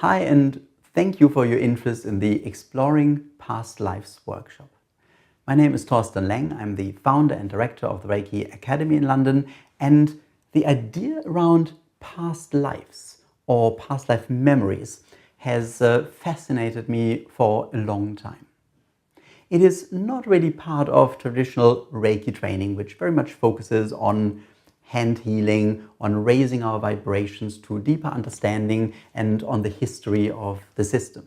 Hi, and thank you for your interest in the Exploring Past Lives Workshop. My name is Torsten Lange. I'm the founder and director of the Reiki Academy in London, and the idea around past lives or past life memories has fascinated me for a long time. It is not really part of traditional Reiki training, which very much focuses on hand healing, on raising our vibrations to deeper understanding, and on the history of the system.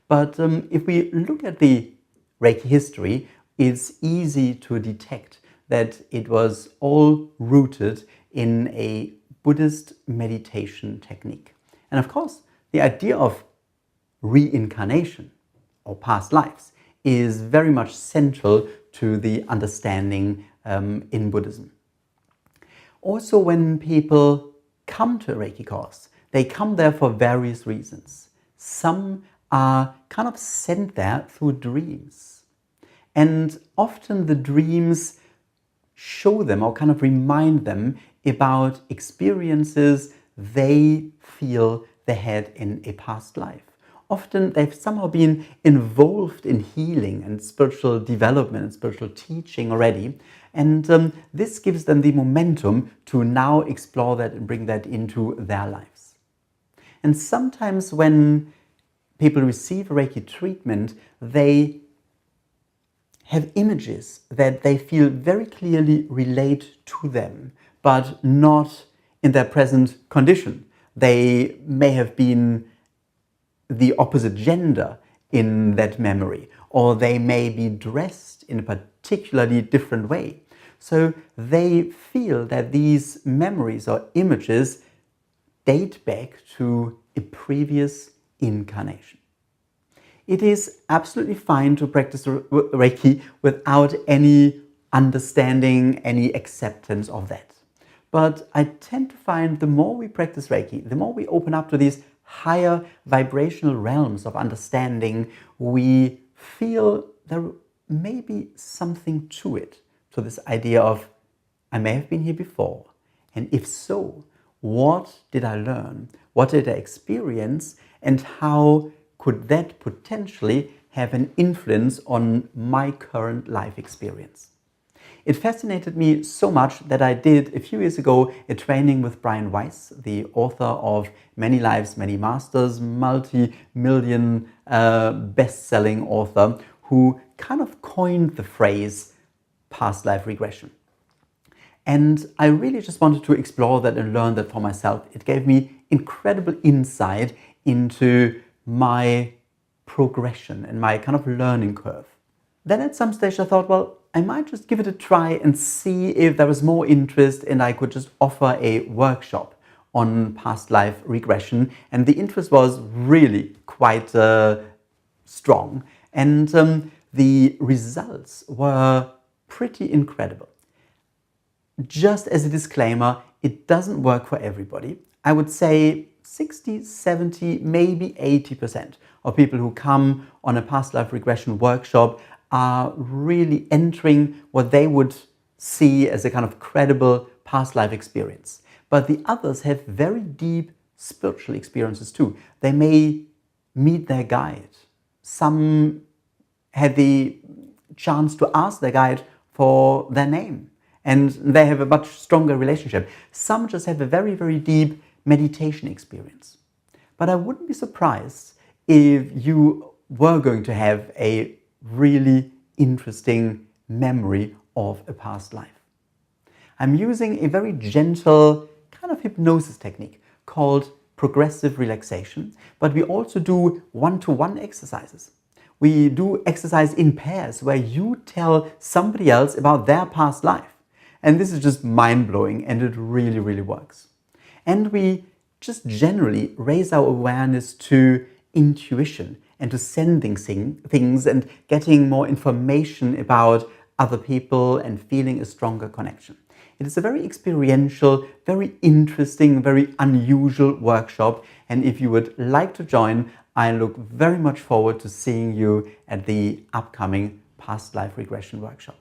But if we look at the Reiki history, it's easy to detect that it was all rooted in a Buddhist meditation technique. And of course, the idea of reincarnation or past lives is very much central to the understanding in Buddhism. Also, when people come to a Reiki course, they come there for various reasons. Some are kind of sent there through dreams. And often the dreams show them or kind of remind them about experiences they feel they had in a past life. Often they've somehow been involved in healing and spiritual development and spiritual teaching already. And this gives them the momentum to now explore that and bring that into their lives. And sometimes when people receive Reiki treatment, they have images that they feel very clearly relate to them, but not in their present condition. They may have been the opposite gender in that memory, or they may be dressed in a particularly different way. So they feel that these memories or images date back to a previous incarnation. It is absolutely fine to practice Reiki without any understanding, any acceptance of that. But I tend to find the more we practice Reiki, the more we open up to these higher vibrational realms of understanding, we feel there may be something to it, to this idea of, I may have been here before, and if so, what did I learn? What did I experience? And how could that potentially have an influence on my current life experience? It fascinated me so much that I did a few years ago a training with Brian Weiss, the author of Many Lives, Many Masters, multi-million best-selling author, who kind of coined the phrase past life regression. And I really just wanted to explore that and learn that for myself. It gave me incredible insight into my progression and my kind of learning curve. Then at some stage I thought, well, I might just give it a try and see if there was more interest and I could just offer a workshop on past life regression. And the interest was really quite strong. And the results were pretty incredible. Just as a disclaimer, it doesn't work for everybody. I would say 60, 70, maybe 80% of people who come on a past life regression workshop are really entering what they would see as a kind of credible past life experience. But the others have very deep spiritual experiences too. They may meet their guide. Some had the chance to ask their guide for their name, and they have a much stronger relationship. Some just have a very, very deep meditation experience. But I wouldn't be surprised if you were going to have a really interesting memory of a past life. I'm using a very gentle kind of hypnosis technique called progressive relaxation, but we also do one-to-one exercises. We do exercise in pairs where you tell somebody else about their past life. And this is just mind-blowing, and it really, really works. And we just generally raise our awareness to intuition and to sending things and getting more information about other people and feeling a stronger connection. It is a very experiential, very interesting, very unusual workshop. And if you would like to join, I look very much forward to seeing you at the upcoming Past Life Regression Workshop.